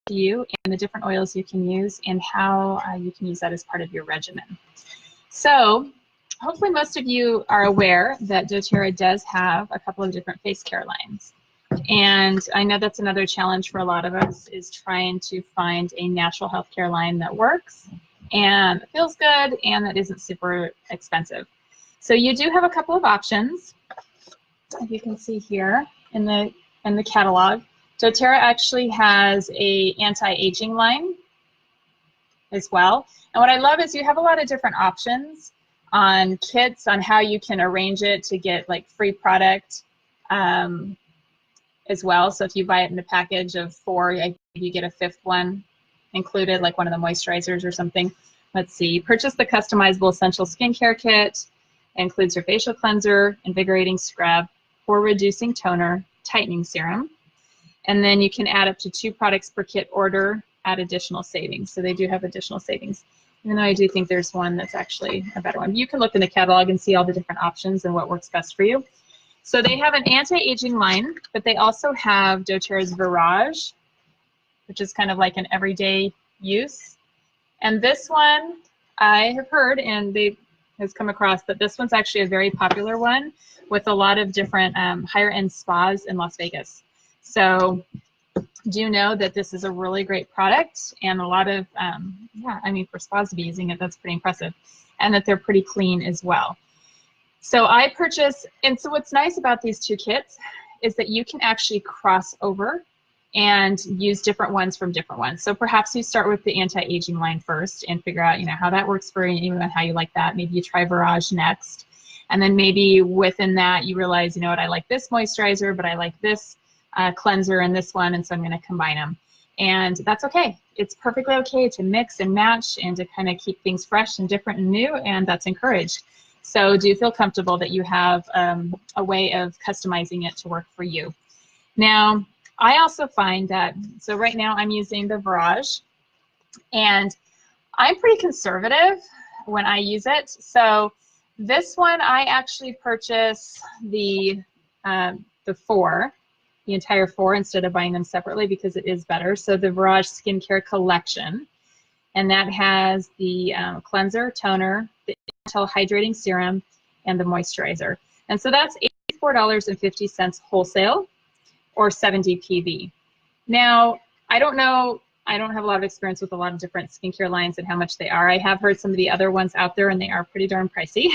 to you and the different oils you can use and how you can use that as part of your regimen. So hopefully most of you are aware that doTERRA does have a couple of different face care lines. And I know that's another challenge for a lot of us, is trying to find a natural health care line that works and feels good and that isn't super expensive. So you do have a couple of options, as you can see here in the catalog. doTERRA actually has a anti-aging line as well. And what I love is you have a lot of different options on kits on how you can arrange it to get like free product as well. So if you buy it in a package of 4, you get a 5th one included, like one of the moisturizers or something. Let's see, purchase the customizable essential skincare kit. It includes your facial cleanser, invigorating scrub, pore reducing toner, tightening serum. And then you can add up to 2 products per kit order at additional savings. So they do have additional savings, even though I do think there's one that's actually a better one. You can look in the catalog and see all the different options and what works best for you. So they have an anti-aging line, but they also have doTERRA's Verage, which is kind of like an everyday use. And this one I have heard, and they has come across, that this one's actually a very popular one with a lot of different higher end spas in Las Vegas. So do know that this is a really great product, and a lot of, yeah, I mean, for spas to be using it, that's pretty impressive, and that they're pretty clean as well. So I purchased, and so what's nice about these 2 kits is that you can actually cross over and use different ones from different ones. So perhaps you start with the anti-aging line first and figure out, you know, how that works for you and how you like that. Maybe you try Verage next, and then maybe within that you realize, you know what, I like this moisturizer, but I like this cleanser and this one, and so I'm going to combine them. And that's okay. It's perfectly okay to mix and match and to kind of keep things fresh and different and new, and that's encouraged. So do feel comfortable that you have a way of customizing it to work for you. Now, I also find that, so right now I'm using the Verage, and I'm pretty conservative when I use it. So this one I actually purchase the 4, the entire 4, instead of buying them separately, because it is better. So the Verage Skincare Collection, and that has the cleanser, toner, the Immortelle Hydrating Serum, and the moisturizer. And so that's $84.50 wholesale, or 70 PV. Now, I don't know, I don't have a lot of experience with a lot of different skincare lines and how much they are. I have heard some of the other ones out there, and they are pretty darn pricey.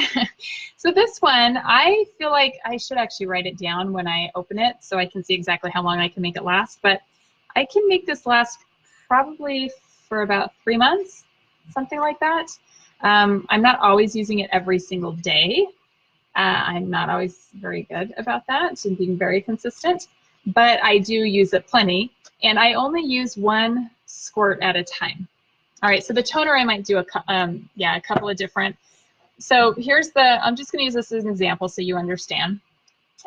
So this one, I feel like I should actually write it down when I open it so I can see exactly how long I can make it last. But I can make this last probably for about 3 months, something like that. I'm not always using it every single day. I'm not always very good about that and being very consistent, but I do use it plenty, and I only use 1 squirt at a time. All right, so the toner I might do a couple of different. So here's the, I'm just going to use this as an example so you understand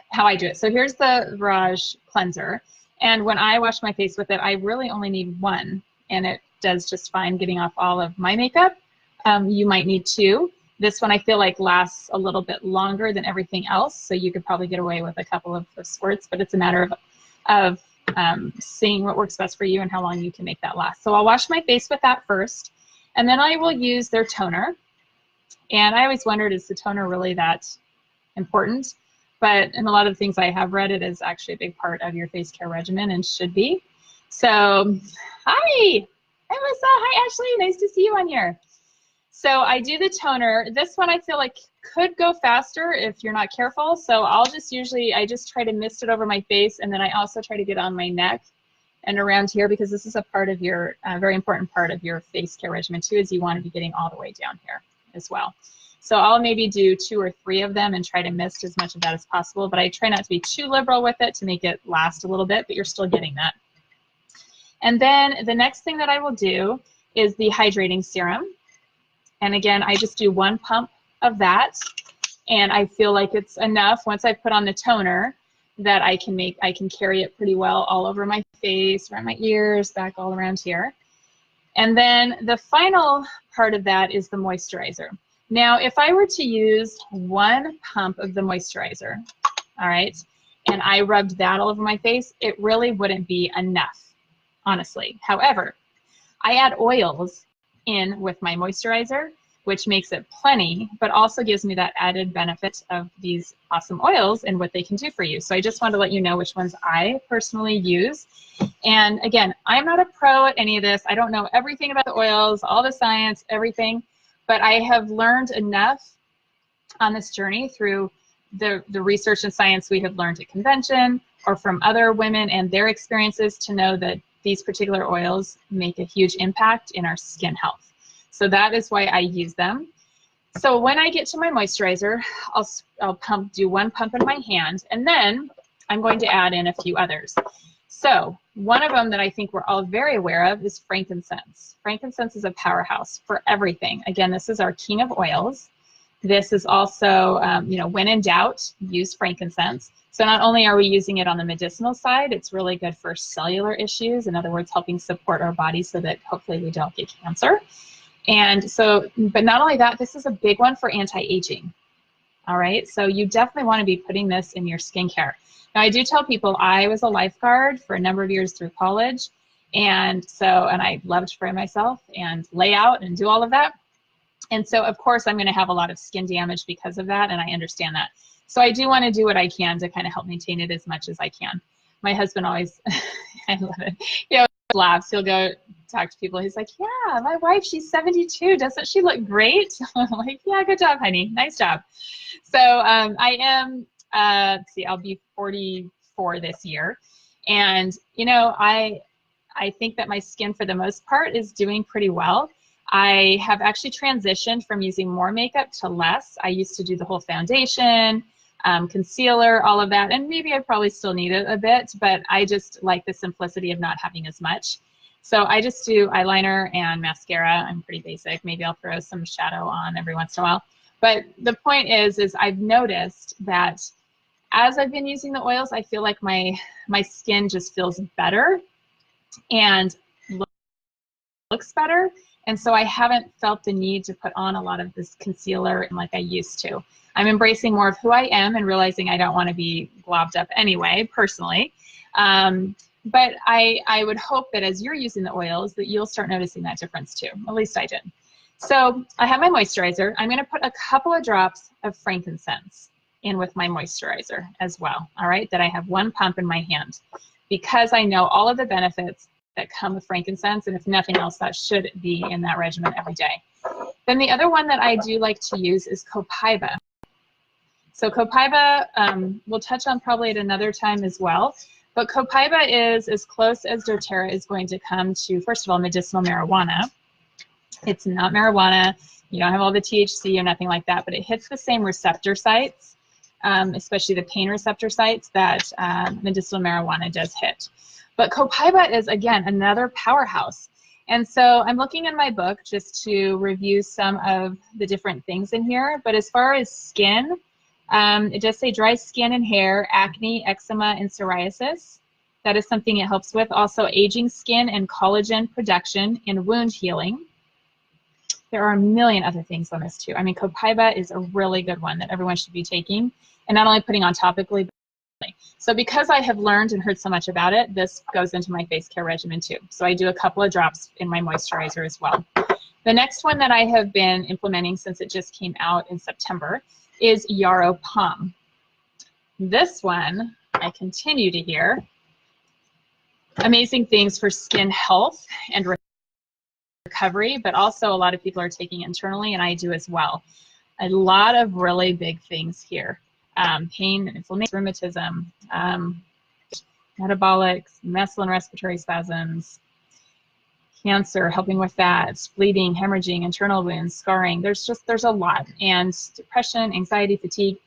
how I do it. So here's the Verage cleanser, and when I wash my face with it, I really only need 1, and it does just fine getting off all of my makeup. You might need 2. This one I feel like lasts a little bit longer than everything else, so you could probably get away with a couple of squirts, but it's a matter of seeing what works best for you and how long you can make that last. So I'll wash my face with that first, and then I will use their toner. And I always wondered, is the toner really that important? But in a lot of the things I have read, it is actually a big part of your face care regimen and should be. So, hi, Melissa, hi Ashley, nice to see you on here. So I do the toner. This one I feel like could go faster if you're not careful. So I'll just I just try to mist it over my face, and then I also try to get on my neck and around here, because this is a part of your, very important part of your face care regimen too, is you want to be getting all the way down here as well. So I'll maybe do 2 or 3 of them and try to mist as much of that as possible, but I try not to be too liberal with it to make it last a little bit, but you're still getting that. And then the next thing that I will do is the hydrating serum. And again, I just do 1 pump of that, and I feel like it's enough once I put on the toner that I can carry it pretty well all over my face, around my ears, back all around here. And then the final part of that is the moisturizer. Now, if I were to use 1 pump of the moisturizer, all right, and I rubbed that all over my face, it really wouldn't be enough. honestly. However, I add oils in with my moisturizer, which makes it plenty, but also gives me that added benefit of these awesome oils and what they can do for you. So I just wanted to let you know which ones I personally use. And again, I'm not a pro at any of this. I don't know everything about the oils, all the science, everything, but I have learned enough on this journey through the research and science we have learned at convention or from other women and their experiences to know that these particular oils make a huge impact in our skin health. So that is why I use them. So when I get to my moisturizer, I'll do one pump in my hand, and then I'm going to add in a few others. So one of them that I think we're all very aware of is frankincense. Frankincense is a powerhouse for everything. Again, this is our king of oils. This is also, you know, when in doubt, use frankincense. So not only are we using it on the medicinal side, it's really good for cellular issues. In other words, helping support our body so that hopefully we don't get cancer. And so, but not only that, this is a big one for anti-aging. All right, so you definitely want to be putting this in your skincare. Now, I do tell people I was a lifeguard for a number of years through college, and I love to spray myself and lay out and do all of that. And so, of course, I'm going to have a lot of skin damage because of that, and I understand that. So I do want to do what I can to kind of help maintain it as much as I can. My husband always, I love it, he always laughs. He'll go talk to people. He's like, yeah, my wife, she's 72. Doesn't she look great? I'm like, yeah, good job, honey. Nice job. So I am, let's see, I'll be 44 this year. And, you know, I think that my skin, for the most part, is doing pretty well. I have actually transitioned from using more makeup to less. I used to do the whole foundation, concealer, all of that, and maybe I probably still need it a bit, but I just like the simplicity of not having as much. So I just do eyeliner and mascara. I'm pretty basic. Maybe I'll throw some shadow on every once in a while. But the point is I've noticed that as I've been using the oils, I feel like my skin just feels better and looks better. And so I haven't felt the need to put on a lot of this concealer like I used to. I'm embracing more of who I am and realizing I don't want to be globbed up anyway, personally. But I would hope that as you're using the oils that you'll start noticing that difference too. At least I did. So I have my moisturizer. I'm going to put a couple of drops of frankincense in with my moisturizer as well, all right, that I have one pump in my hand because I know all of the benefits that come with frankincense, and if nothing else, that should be in that regimen every day. Then the other one that I do like to use is Copaiba. So Copaiba, we'll touch on probably at another time as well, but Copaiba is as close as doTERRA is going to come to, first of all, medicinal marijuana. It's not marijuana. You don't have all the THC or nothing like that, but it hits the same receptor sites, especially the pain receptor sites that medicinal marijuana does hit. But Copaiba is, again, another powerhouse. And so I'm looking in my book just to review some of the different things in here. But as far as skin, it does say dry skin and hair, acne, eczema, and psoriasis. That is something it helps with. Also aging skin and collagen production and wound healing. There are a million other things on this too. I mean, Copaiba is a really good one that everyone should be taking, and not only putting on topically, so because I have learned and heard so much about it, this goes into my face care regimen too. So I do a couple of drops in my moisturizer as well. The next one that I have been implementing since it just came out in September is Yarrow Palm. This one, I continue to hear amazing things for skin health and recovery, but also a lot of people are taking internally, and I do as well. A lot of really big things here. Pain, inflammation, rheumatism, metabolics, muscle and respiratory spasms, cancer, helping with that, bleeding, hemorrhaging, internal wounds, scarring. There's a lot. And depression, anxiety, fatigue,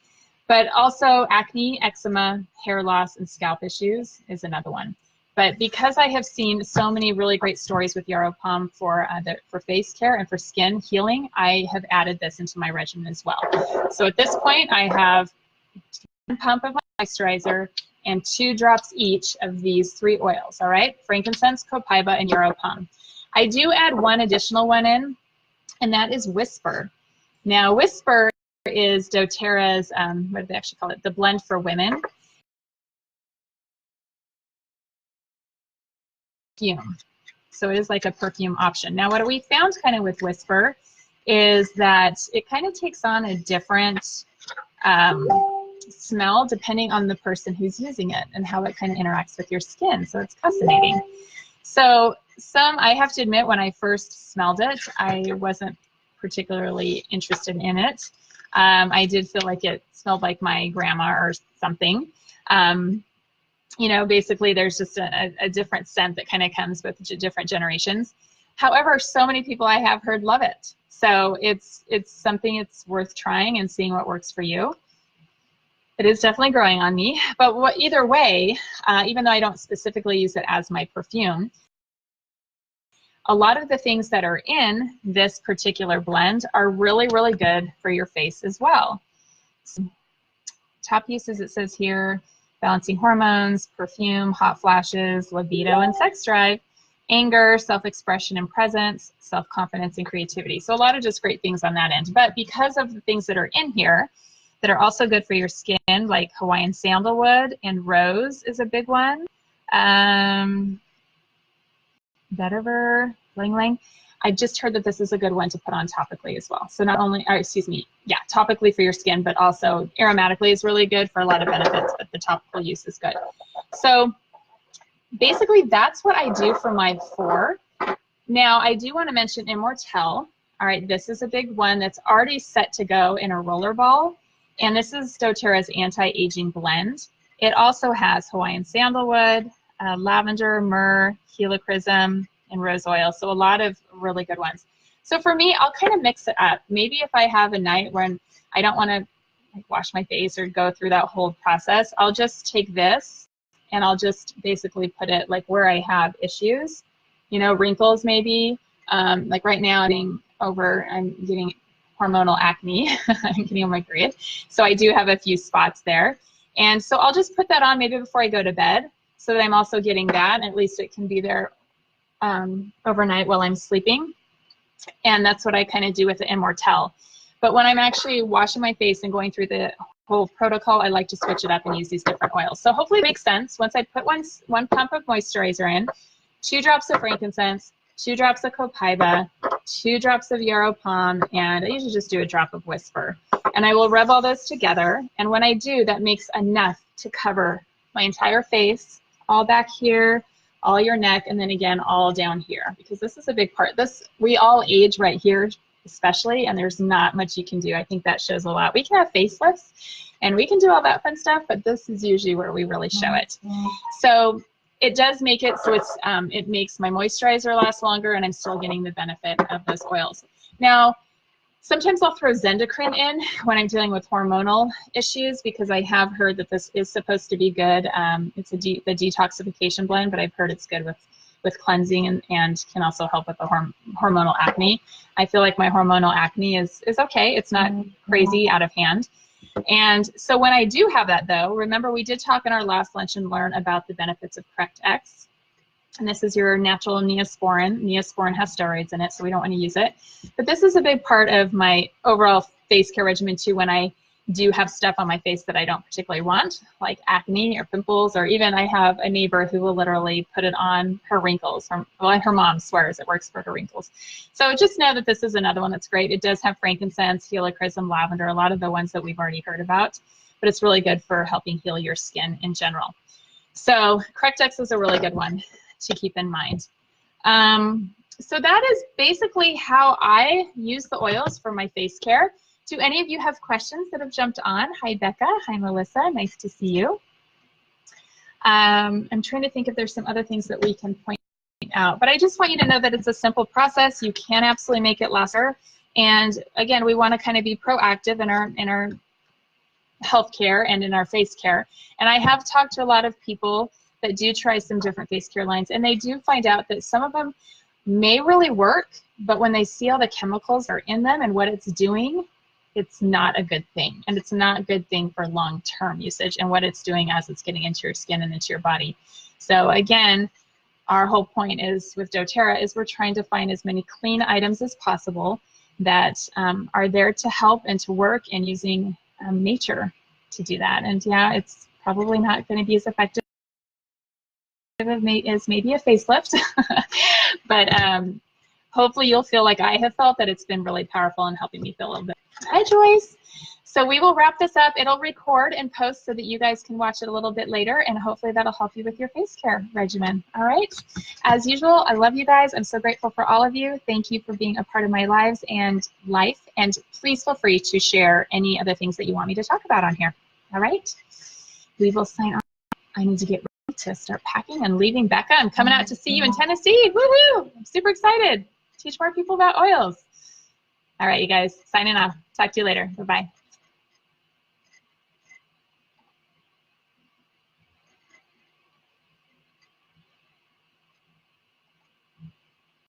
but also acne, eczema, hair loss, and scalp issues is another one. But because I have seen so many really great stories with Yarrow Palm for face care and for skin healing, I have added this into my regimen as well. So at this point, I have one pump of moisturizer and 2 drops each of these 3 oils, all right? Frankincense, Copaiba, and Yarrow Palm. I do add one additional one in, and that is Whisper. Now, Whisper is doTERRA's, what do they actually call it? The blend for women. perfume. So it is like a perfume option. Now what we found kind of with Whisper is that it kind of takes on a different smell depending on the person who's using it and how it kind of interacts with your skin. So it's fascinating. So I have to admit, when I first smelled it, I wasn't particularly interested in it. I did feel like it smelled like my grandma or something. You know, basically there's just a different scent that kind of comes with different generations. However, so many people I have heard love it. So it's something it's worth trying and seeing what works for you. It is definitely growing on me, but either way, even though I don't specifically use it as my perfume, a lot of the things that are in this particular blend are really, really good for your face as well. So, top uses, it says here, balancing hormones, perfume, hot flashes, libido and sex drive, anger, self-expression and presence, self-confidence and creativity. So a lot of just great things on that end. But because of the things that are in here that are also good for your skin, like Hawaiian sandalwood and rose is a big one. Vetiver, Lang Lang. I just heard that this is a good one to put on topically as well. So not only, topically for your skin, but also aromatically is really good for a lot of benefits, but the topical use is good. So basically that's what I do for my 4. Now I do want to mention Immortelle. All right, this is a big one that's already set to go in a rollerball. And this is doTERRA's anti-aging blend. It also has Hawaiian sandalwood, lavender, myrrh, helichrysum, and rose oil. So a lot of really good ones. So for me, I'll kind of mix it up. Maybe if I have a night when I don't want to wash my face or go through that whole process, I'll just take this and I'll just basically put it like where I have issues, you know, wrinkles maybe. Like right now I'm getting hormonal acne. I'm getting on my period. So I do have a few spots there. And so I'll just put that on maybe before I go to bed so that I'm also getting that. And at least it can be there overnight while I'm sleeping. And that's what I kind of do with the Immortelle. But when I'm actually washing my face and going through the whole protocol, I like to switch it up and use these different oils. So hopefully it makes sense. Once I put one pump of moisturizer in, 2 drops of frankincense, 2 drops of Copaiba, 2 drops of Yarrow Palm, and I usually just do a drop of Whisper. And I will rub all those together. And when I do, that makes enough to cover my entire face, all back here, all your neck, and then again, all down here, because this is a big part. We all age right here, especially, and there's not much you can do. I think that shows a lot. We can have facelifts, and we can do all that fun stuff, but this is usually where we really show it. So it does make it so it makes my moisturizer last longer, and I'm still getting the benefit of those oils. Now, sometimes I'll throw Zendocrine in when I'm dealing with hormonal issues, because I have heard that this is supposed to be good. It's the detoxification blend, but I've heard it's good with cleansing and can also help with the hormonal acne. I feel like my hormonal acne is okay. It's not crazy out of hand. And so when I do have that, though, remember we did talk in our last Lunch and Learn about the benefits of Correct X. And this is your natural Neosporin. Neosporin has steroids in it, so we don't want to use it. But this is a big part of my overall face care regimen, too, when I do have stuff on my face that I don't particularly want, like acne or pimples, or even I have a neighbor who will literally put it on her wrinkles. Her mom swears it works for her wrinkles. So just know that this is another one that's great. It does have frankincense, helichrysum, lavender, a lot of the ones that we've already heard about, but it's really good for helping heal your skin in general. So Correct X is a really good one to keep in mind. So that is basically how I use the oils for my face care. Do any of you have questions that have jumped on? Hi, Becca. Hi, Melissa. Nice to see you. I'm trying to think if there's some other things that we can point out, but I just want you to know that it's a simple process. You can absolutely make it last longer. And again, we want to kind of be proactive in our health care and in our face care. And I have talked to a lot of people that do try some different face care lines, and they do find out that some of them may really work, but when they see all the chemicals are in them and what it's doing, it's not a good thing. And it's not a good thing for long-term usage and what it's doing as it's getting into your skin and into your body. So again, our whole point is with doTERRA is we're trying to find as many clean items as possible that are there to help and to work, and using nature to do that. And yeah, it's probably not going to be as effective is maybe a facelift, but hopefully you'll feel like I have felt, that it's been really powerful in helping me feel a little bit. Hi, Joyce. So we will wrap this up. It'll record and post so that you guys can watch it a little bit later, and hopefully that'll help you with your face care regimen. All right. As usual, I love you guys. I'm so grateful for all of you. Thank you for being a part of my lives and life. And please feel free to share any other things that you want me to talk about on here. All right. We will sign off. I need to get ready to start packing and leaving. Becca, I'm coming out to see you in Tennessee. Woohoo! I'm super excited. Teach more people about oils. All right, you guys, signing off. Talk to you later. Bye-bye.